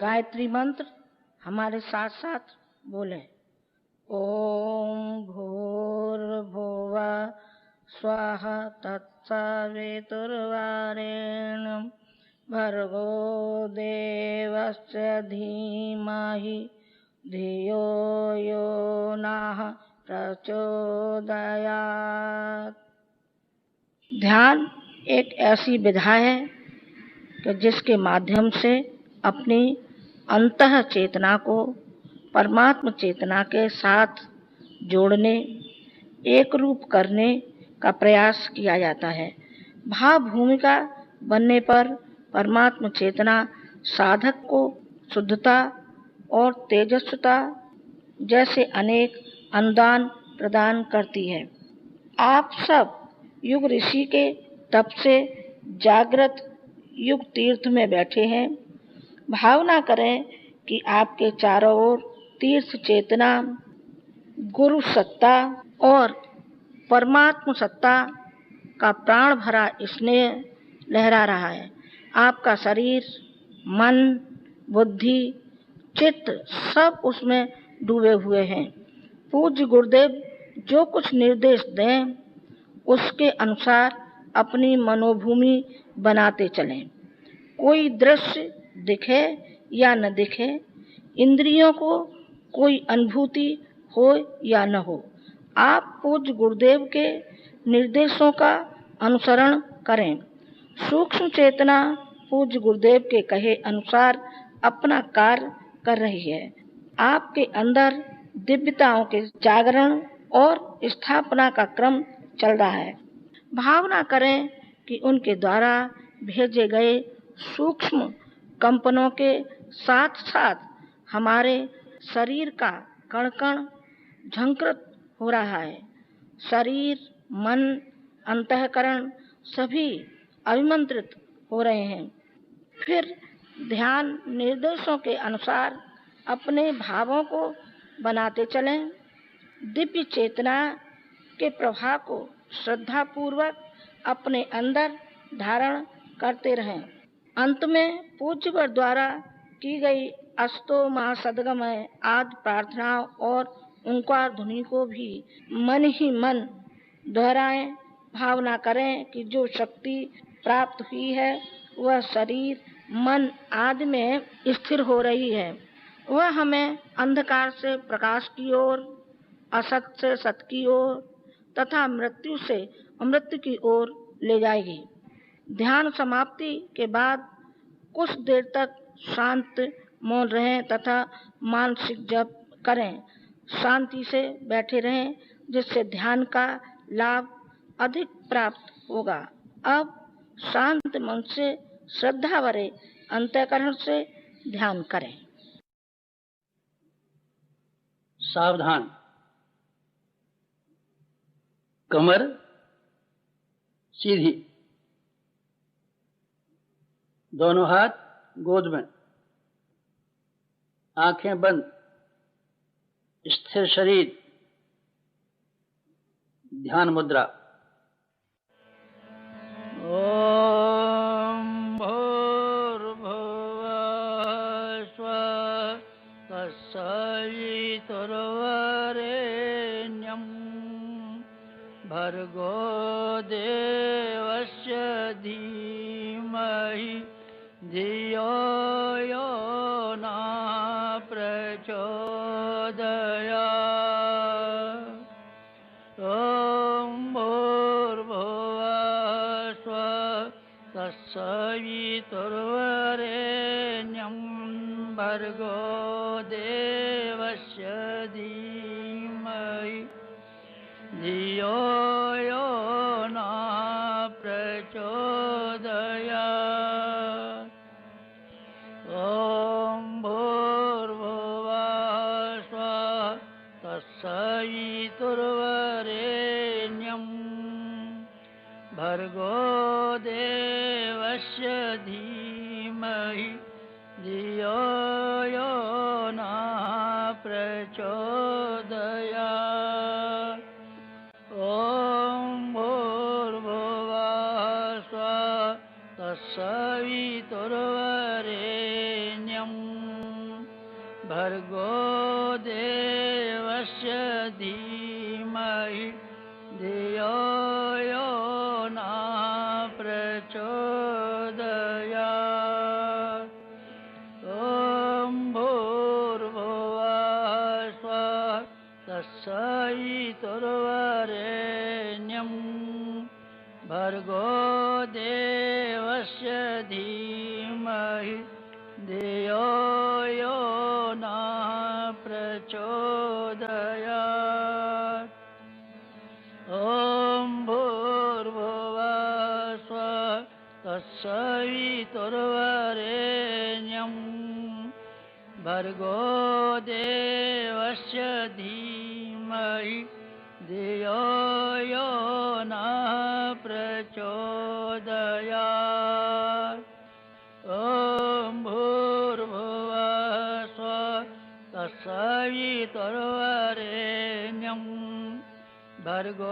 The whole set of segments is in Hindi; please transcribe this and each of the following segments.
गायत्री मंत्र हमारे साथ साथ बोले। ओम भूर्भुवः स्वाहा तत्सवितुर्वरेण्यं भर्गो देवस्य धीमहि धियो यो नः प्रचोदयात्। ध्यान एक ऐसी विधा है कि जिसके माध्यम से अपनी अंतः चेतना को परमात्म चेतना के साथ जोड़ने, एक रूप करने का प्रयास किया जाता है। भाव भूमिका बनने पर परमात्म चेतना साधक को शुद्धता और तेजस्विता जैसे अनेक अनुदान प्रदान करती है। आप सब युग ऋषि के तप से जागृत युग तीर्थ में बैठे हैं। भावना करें कि आपके चारों ओर तीर्थ चेतना, गुरु सत्ता और परमात्म सत्ता का प्राण भरा स्नेह लहरा रहा है। आपका शरीर, मन, बुद्धि, चित्त सब उसमें डूबे हुए हैं। पूज्य गुरुदेव जो कुछ निर्देश दें उसके अनुसार अपनी मनोभूमि बनाते चलें। कोई दृश्य दिखे या न दिखे, इंद्रियों को कोई अनुभूति हो या न हो, आप पूज्य गुरुदेव के निर्देशों का अनुसरण करें। सूक्ष्म चेतना पूज्य गुरुदेव के कहे अनुसार अपना कार्य कर रही है। आपके अंदर दिव्यताओं के जागरण और स्थापना का क्रम चल रहा है। भावना करें कि उनके द्वारा भेजे गए सूक्ष्म कंपनों के साथ साथ हमारे शरीर का कण कण झंकृत हो रहा है। शरीर, मन, अंतःकरण सभी अभिमंत्रित हो रहे हैं। फिर ध्यान निर्देशों के अनुसार अपने भावों को बनाते चलें। दिव्य चेतना के प्रभाव को श्रद्धा पूर्वक अपने अंदर धारण करते रहें। अंत में पूज्यवर द्वारा की गई अस्तो महासद्गमय आदि प्रार्थनाओं और ओंकार ध्वनि को भी मन ही मन दोहराएं। भावना करें कि जो शक्ति प्राप्त हुई है वह शरीर, मन आदि में स्थिर हो रही है। वह हमें अंधकार से प्रकाश की ओर, असत से सत की ओर तथा मृत्यु से अमृत की ओर ले जाएगी। ध्यान समाप्ति के बाद कुछ देर तक शांत मौन रहें तथा मानसिक जप करें। शांति से बैठे रहें जिससे ध्यान का लाभ अधिक प्राप्त होगा। अब शांत मन से श्रद्धा भरे अंतःकरण से ध्यान करें। सावधान। कमर सीधी, दोनों हाथ गोद में, आंखें बंद, स्थिर शरीर, ध्यान मुद्रा। ओम भूर्भुवः स्वः तत्सवितुर्वरेण्यं भर्गो देवस्य धीमहि धियो यो नः प्रचोदयात्। सवितुर्वरेण्यं भर्गो देवस्य धीमहि धियो यो न प्रचोदयात्। ॐ भूर्भुवः स्वः तत्सवितुर्वरेण्यं भर्गो देवस्य धीमहि धियो यो न प्रचोदयात्। ॐ भूर्भुवः स्वः तत्सवितुर्वरेण्यं भर्गो देवस्य धीमहि धियो यो न प्रचोदयात्। ॐ भूर्भुवः स्वः तत्सवितुर्वरेण्यं भर्गो देवस्य धीमहि धियो यो न प्रचोदयात्। ॐ भूर्भुवः स्वः तत्सवितुर्वरेण्यं भर्गो देवस्य धीमहि धियो यो न प्रचोदयात्। ॐ भूर्भुवः स्वः तत्सवितुर्वरेण्यं भर्गो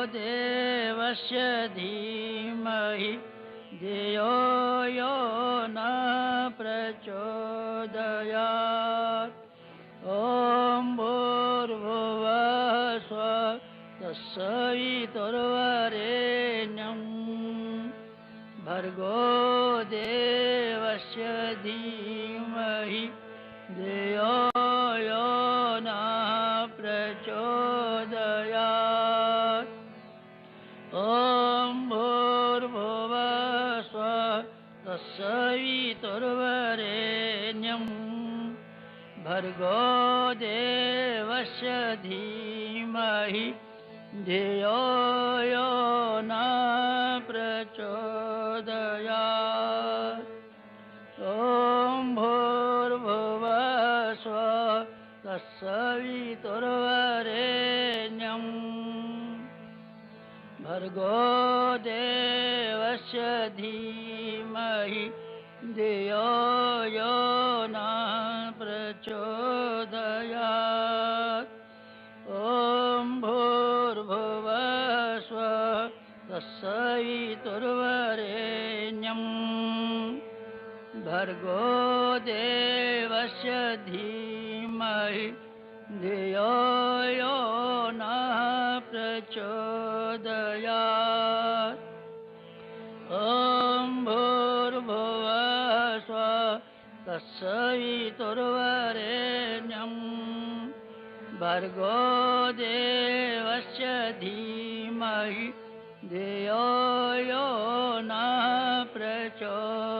देवस्य धीमहि धियो यो न प्रचोदयात्। ॐ भूर्भुवः स्वः तत्सवितुर्वरेण्यं भर्गो देवस्य धीमहि धियो यो न प्रचोदयात्। ॐ भूर्भुवः स्वः तत्सवितुर्वरेण्यं भर्गो देवस्य धीमहि धियो यो न प्रचोदयात्। ॐ भूर्भुवः स्वः तत्सवितुर्वरेण्यं भर्गो देवस्य धीमहि धियो यो न प्रचोदयात्। ॐ भूर्भुवः स्वः तत्सवितुर्वरेण्यं भर्गो देवस्य धीमहि धियो यो न प्रचोदयात्। ॐ भूर्भुवः स्वः तत्सवितुर्वरेण्यं भर्गो देवस्य धीमहि धियो यो न प्रचोदयात्।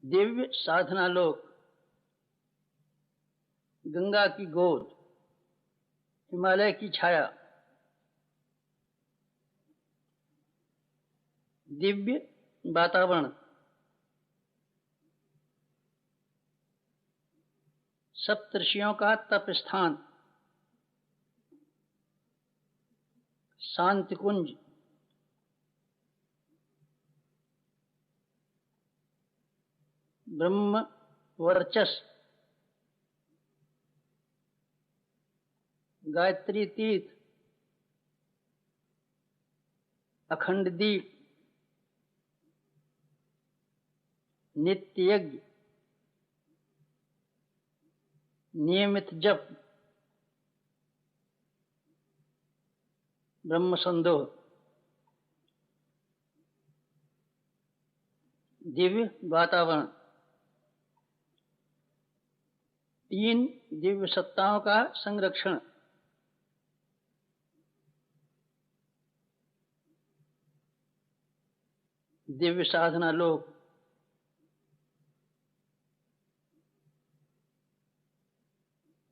दिव्य साधना लोक, गंगा की गोद, हिमालय की छाया, दिव्य वातावरण, सप्तऋषियों का तप स्थान, शांति कुंज, ब्रह्म वर्चस, गायत्री तीर्थ, अखंड दीप, नित्य यज्ञ, नियमित जप, ब्रह्म संदोह, दिव्य वातावरण, तीन दिव्य सत्ताओं का संरक्षण, दिव्य साधना लोक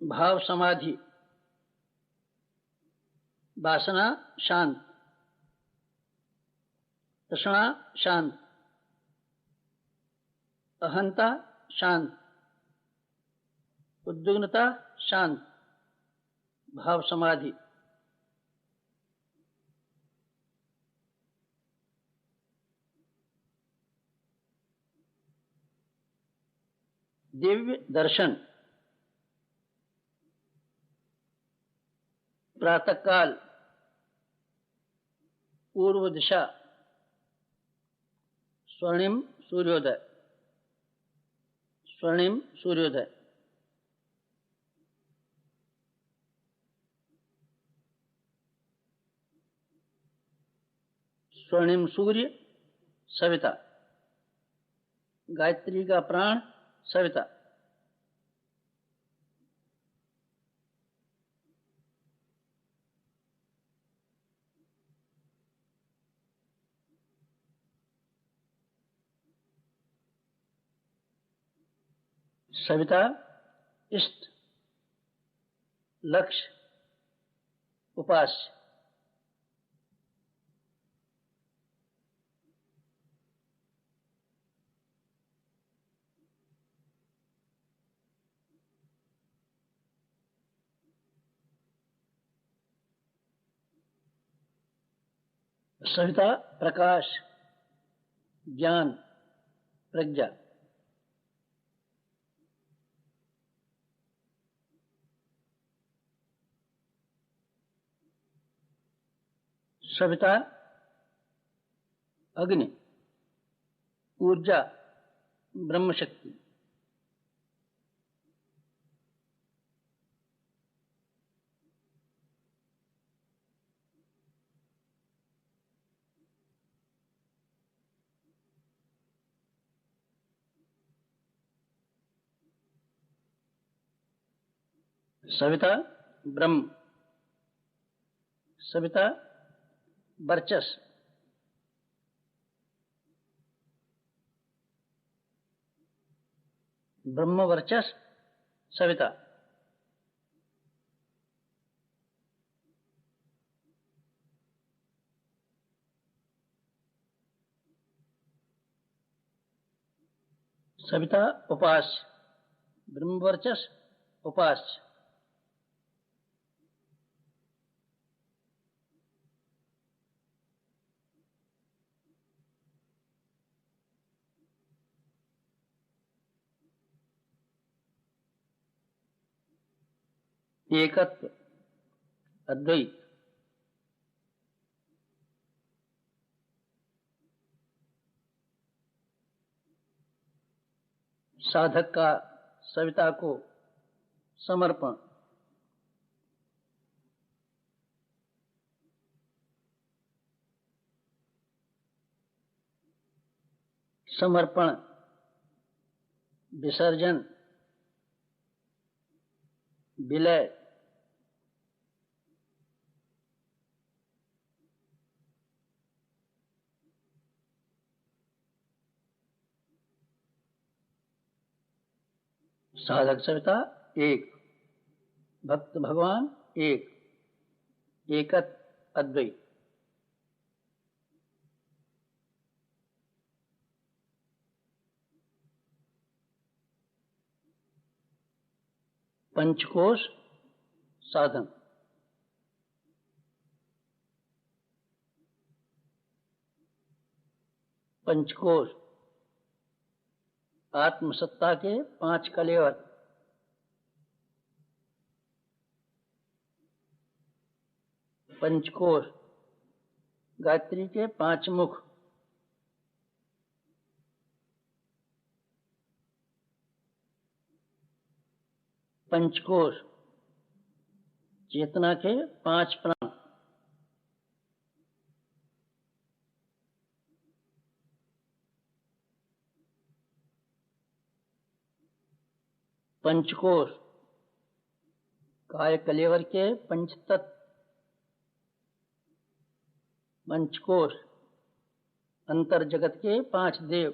भाव समाधि वासना शांत, तृष्णा शांत, अहंता शांत, उद्विग्नता शांत, भाव समाधि। दिव्य दर्शन प्रातः काल पूर्व दिशा स्वर्णिम सूर्योदय, स्वर्णिम सूर्योदय। स्वर्णिम सूर्य सविता, गायत्री का प्राण सविता। सविता इष्ट, लक्ष्य, उपास्य। सविता प्रकाश, ज्ञान, प्रज्ञा। सविता अग्नि, ऊर्जा, ब्रह्म शक्ति। सविता ब्रह्म, सविता वर्चस्व, ब्रह्म वर्चस्व सविता। सविता उपास्य, ब्रह्म वर्चस्व उपास्य। एकत्व, अद्वैत। साधक का सविता को समर्पण। समर्पण, विसर्जन, विलय। साधक सविता एक, भक्त भगवान एक, एकत अद्वैत। पंचकोश साधन। पंचकोश आत्मसत्ता के 5 कलेवर। पंचकोश गायत्री के 5 मुख। पंचकोश चेतना के 5 प्राण। पंचकोश काय कलेवर के 5 तत्व। पंचकोश अंतर जगत के 5 देव।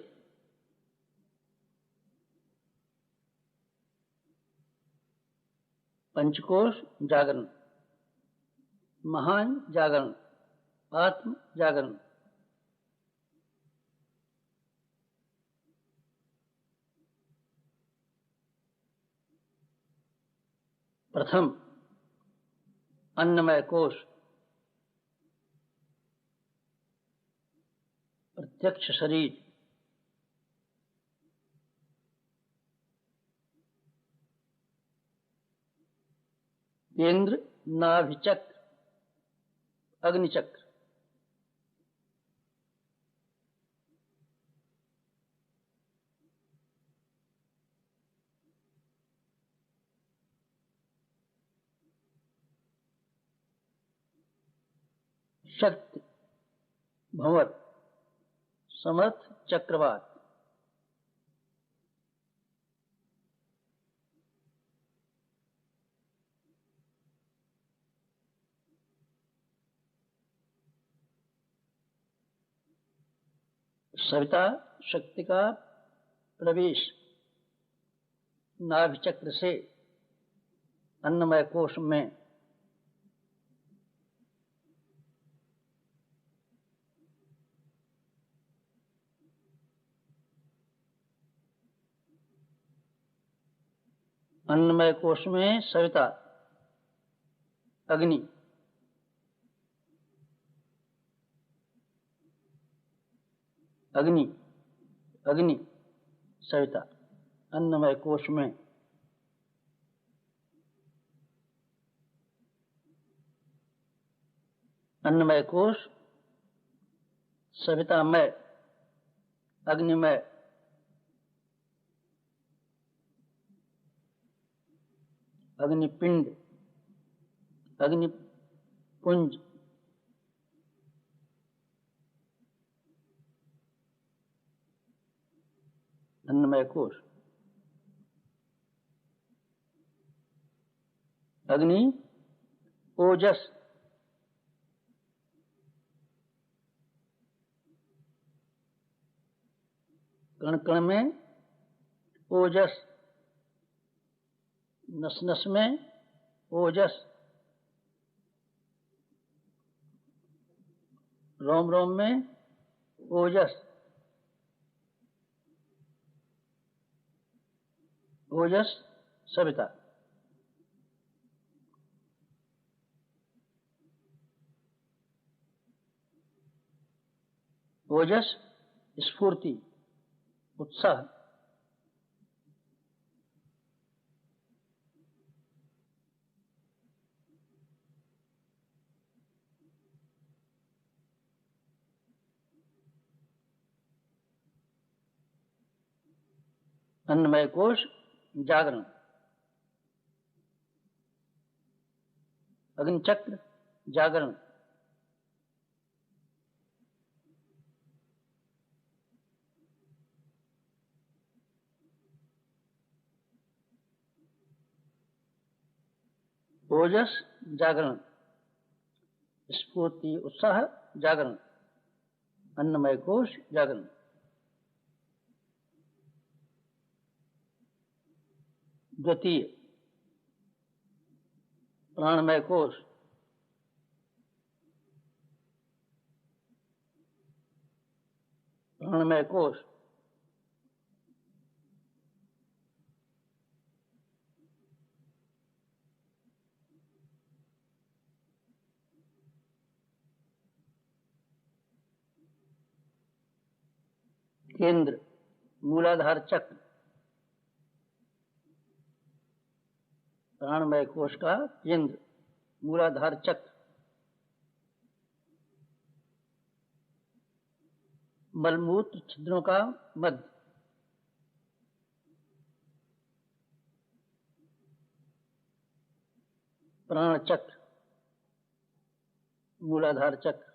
पंचकोश जागरण, महान जागरण, आत्म जागरण। प्रथम अन्नमय कोश, प्रत्यक्ष शरीर। केंद्र नाभिचक्र, अग्निचक्र। शक्ति भंवर, समर्थ चक्रवात। सविता शक्ति का प्रवेश नाभिचक्र से अन्नमय कोश में। अन्नमय कोश में सविता अग्नि, अग्नि, अग्नि सविता अन्नमय कोश में। अन्नमय कोश सवितामय, अग्निमय। अग्निपिंड, अग्निपुंज। अन्नमय कोश। अग्नि ओजस, कण कण में ओजस, नस नस में ओजस, रोम रोम में ओजस। ओजस सविता। ओजस स्फूर्ति, उत्साह। अन्नमय कोश जागरण, अग्निचक्र जागरण। ओजस जागरण, स्फूर्ति उत्साह जागरण, अन्नमय कोश जागरण। द्वितीय प्राणमय कोश, प्राणमय कोश। केंद्र मूलाधार चक्र, प्राणमय कोश का केंद्र मूलाधार चक्र। मलमूत्र छिद्रों का मध्य, प्राण चक्र मूलाधार चक्र।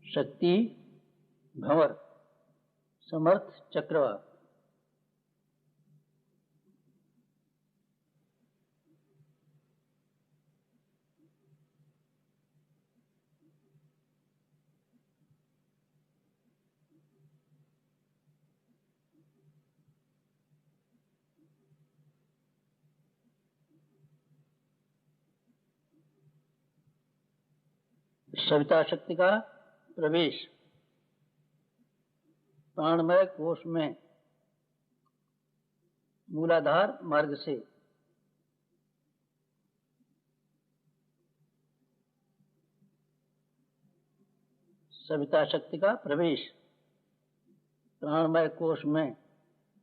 शक्ति भंवर, समर्थ चक्रवात। सविता शक्ति का प्रवेश प्राणमय कोश में मूलाधार मार्ग से सविता शक्ति का प्रवेश प्राणमय कोश में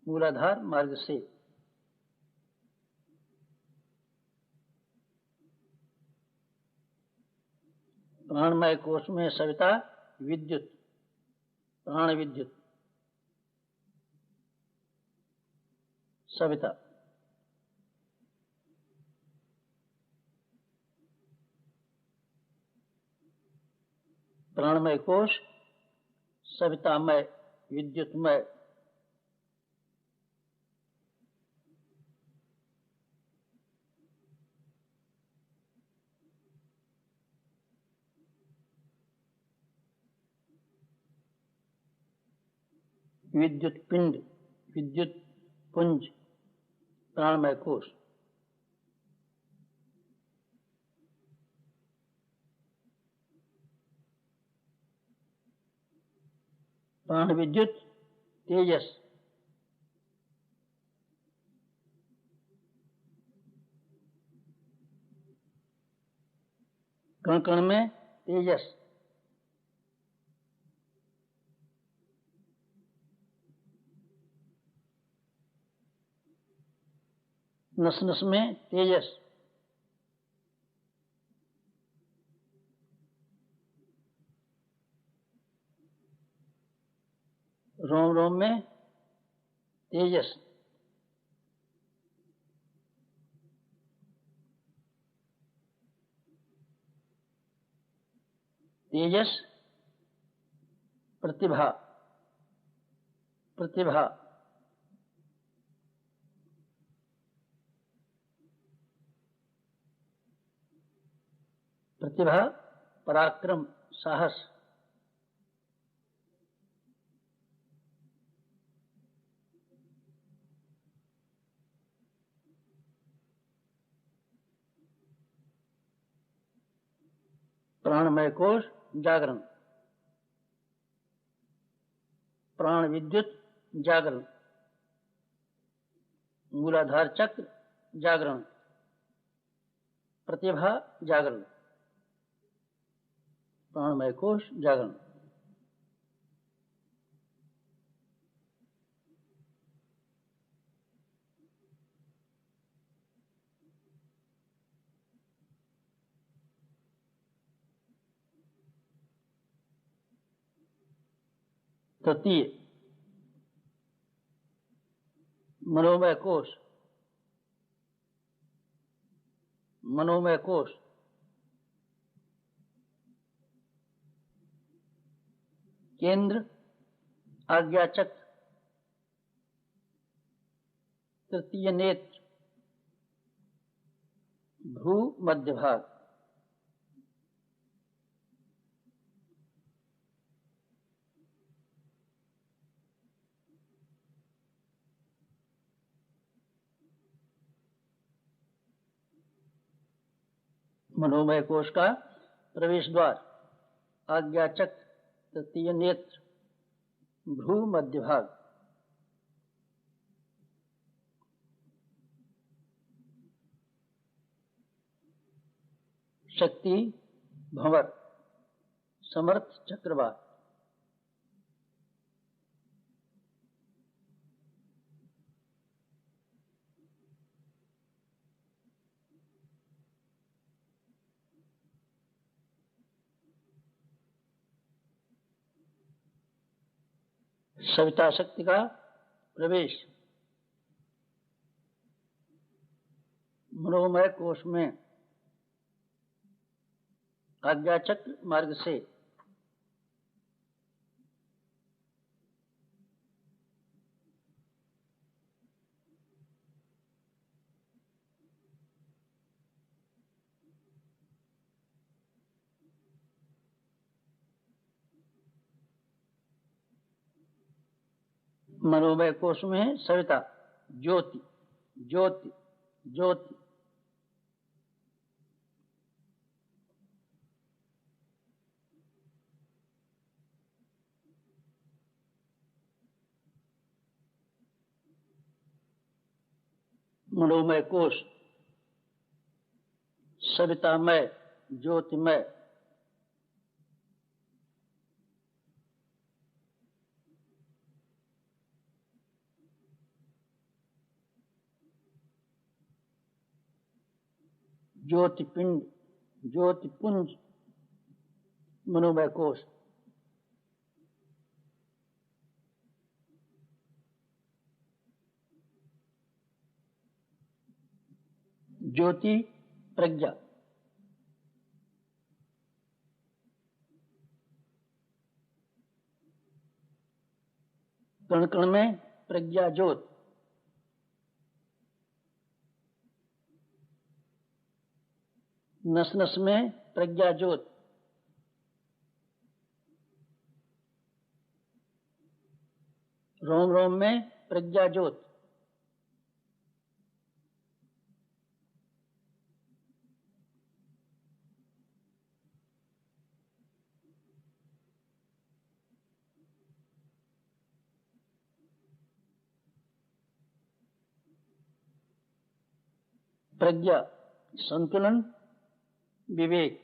मूलाधार मार्ग से प्राणमय कोश में सविता विद्युत प्राण विद्युत सविता प्राणमय कोश सवितामय विद्युतमय विद्युत पिंड विद्युत पुंज प्राणमय कोश प्राण विद्युत तेजस कण कण में तेजस नस नस में तेजस रोम रोम में तेजस तेजस प्रतिभा प्रतिभा प्रतिभा पराक्रम साहस प्राणमय कोश जागरण प्राण विद्युत जागरण मूलाधार चक्र जागरण प्रतिभा जागरण प्राणमय कोश जागरण तृतीय मनोमय कोश मनोमय कोश केंद्र आज्ञाचक्र तृतीय नेत्र भ्रू मध्य भाग मनोमय कोश का प्रवेश द्वार आज्ञाचक्र तृतीय नेत्र भ्रू मध्य भाग शक्ति भंवर समर्थ चक्रवात सविता शक्ति का प्रवेश मनोमय कोश में आज्ञाचक्र मार्ग से मनोमय कोश में सविता ज्योति ज्योति ज्योति मनोमय कोश, सवितामय, ज्योतिमय। ज्योतिपिंड, ज्योतिपुंज, मनोमय कोश। ज्योति प्रज्ञा, कण कण में प्रज्ञा ज्योत, नस नस में प्रज्ञा ज्योत, रोम रोम में प्रज्ञा ज्योत, प्रज्ञा संतुलन, विवेक।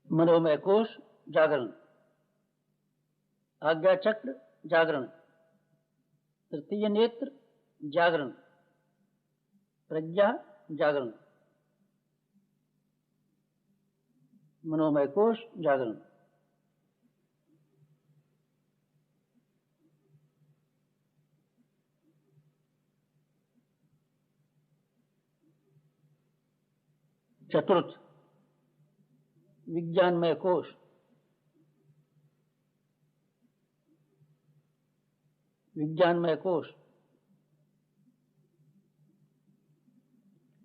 मनोमय कोश जागरण, आज्ञा चक्र जागरण, तृतीय नेत्र जागरण, प्रज्ञा जागरण, मनोमय कोश जागरण। चतुर्थ विज्ञानमय कोश, विज्ञानमय कोश,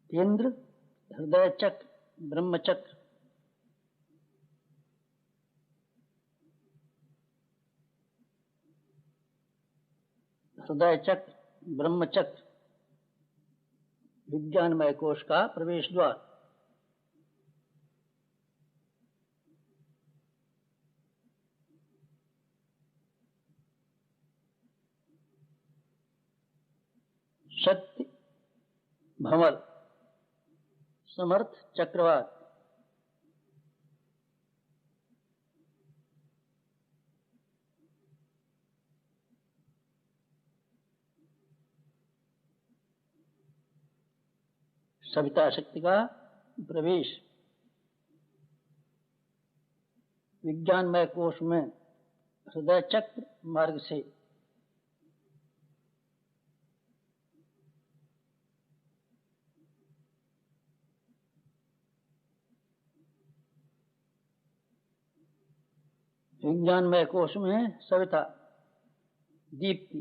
केंद्र हृदय चक्र, ब्रह्म चक्र, हृदय चक्र, ब्रह्म चक्र, विज्ञानमय कोश का प्रवेश द्वार। शक्ति भंवर, समर्थ चक्रवात, सविता शक्ति का प्रवेश विज्ञानमय कोश में हृदय चक्र मार्ग से। विज्ञानमय कोश में सविता, दीप्ति,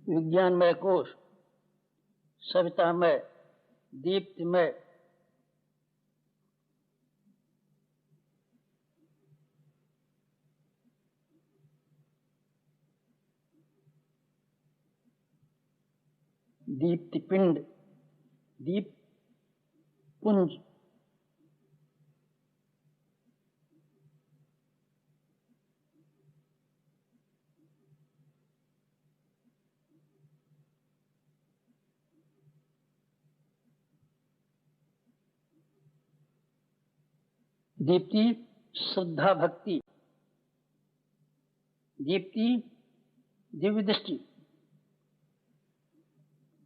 विज्ञानमय कोश सवितामय, दीप्तिमय, दीप्तिपिंड, दीप पुंज, दीप्ति श्रद्धा भक्ति, दीप्ति दिव्य दृष्टि,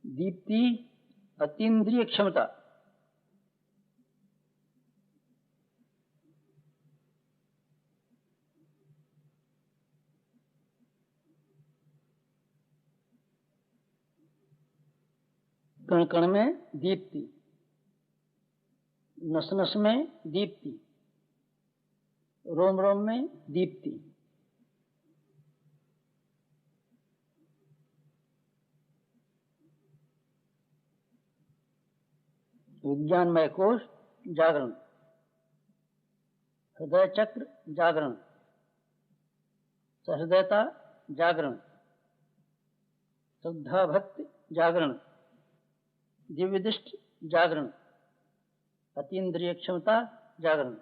दीप्ति अतीन्द्रिय क्षमता, कण कण में दीप्ति, नस नस में दीप्ति, रोम रोम में दीप्ति, विज्ञानमय कोश जागरण, हृदय चक्र जागरण, सहृदयता जागरण, श्रद्धा भक्ति जागरण, दिव्य दृष्टि जागरण, अतीन्द्रिय क्षमता जागरण।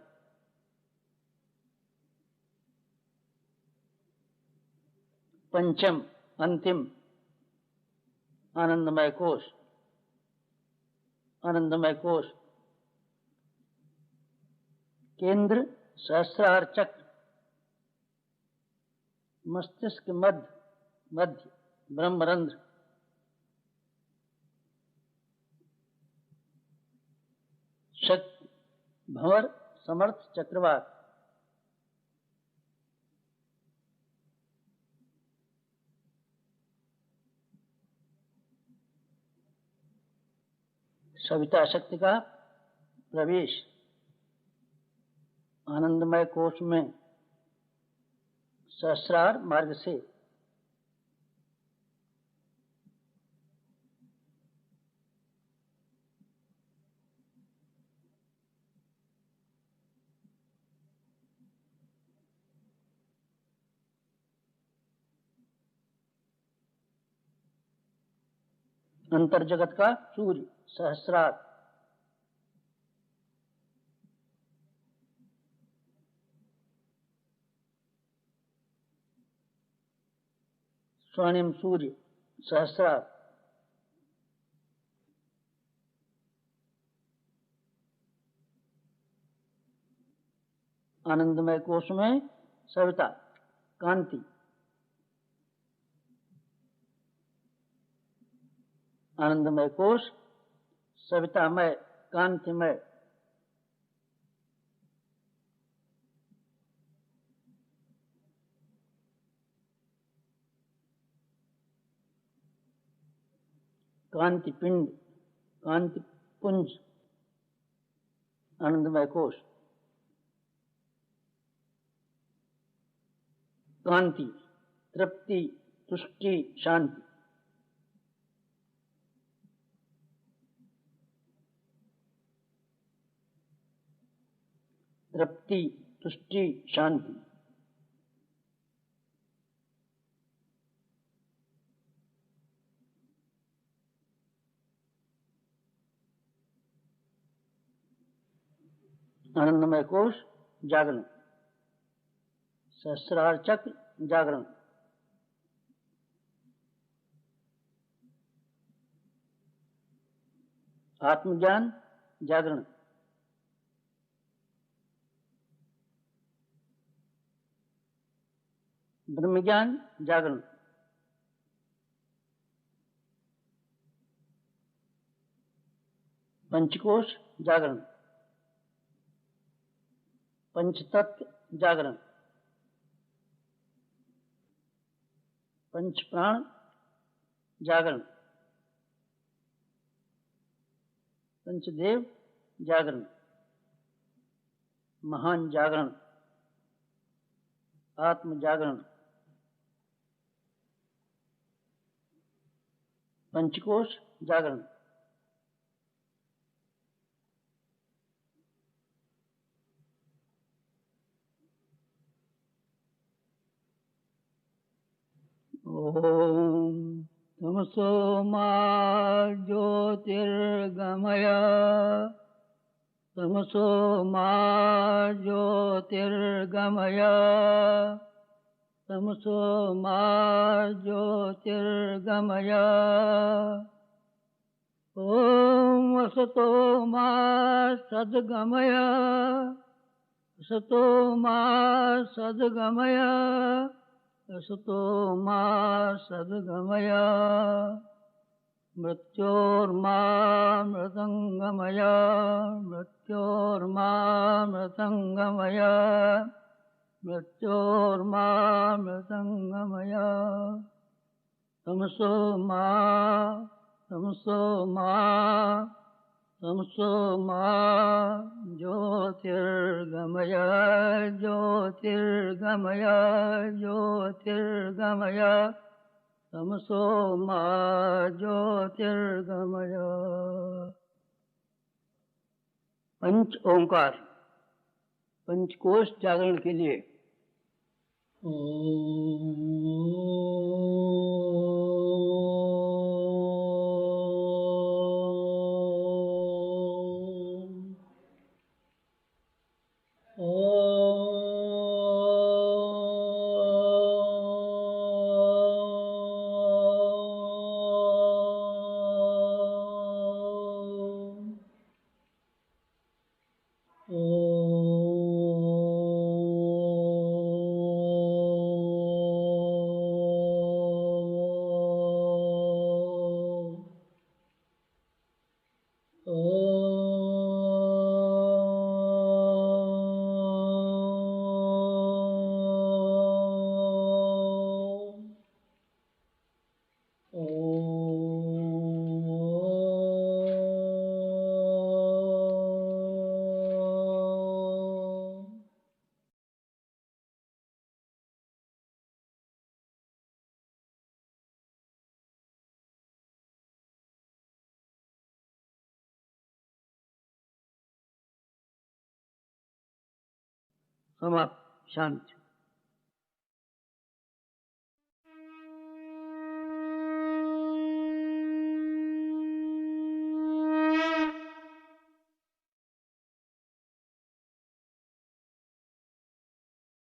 पंचम अंतिम आनंदमय कोश, आनंदमय कोश केंद्र सहस्रार चक्र, मस्तिष्क मध्य ब्रह्मरंध्र, शक्ति भंवर समर्थ चक्रवात, सविता शक्ति का प्रवेश आनंदमय कोश में सहस्रार मार्ग से। अंतर्जगत का सूर्य सहस्रार, स्वर्णिम सूर्य सहस्रार, आनंदमय कोश में सविता कांति, आनंदमय कोश सवितामय कांतिमय, कांति पिंड कांति पुंज आनंदमय कोश, कांति तृप्ति तुष्टि शांति, तृप्ति तुष्टि शांति, आनंदमय कोश जागरण, सहस्रार चक्र जागरण, आत्मज्ञान जागरण, ब्रह्मज्ञान जागरण, पंचकोश जागरण, पंचतत्व जागरण, पंच प्राण जागरण, पंचदेव जागरण, महान जागरण, आत्म जागरण, पंचकोश जागरण, ओम तमसो मा ज्योतिर्गमय, तमसो मा ज्योतिर्गमय, तमसो मा ज्योतिर्गमय। ओम असतो मा सद्गमय, असतो मा सद्गमय, असतो मा सद्गमय। मृत्योर्मा मृतंगमय, मृत्योर्मा मृतंगमय, मृत्योर्मा मृतंगमय। तमसो मा तमसो मा तमसो मा ज्योतिर्गमय, ज्योतिर्गमय, ज्योतिर्गमय। तमसो मा ज्योतिर्गमय। पंच ओंकार पंचकोश जागरण के लिए समाप्त। शांति।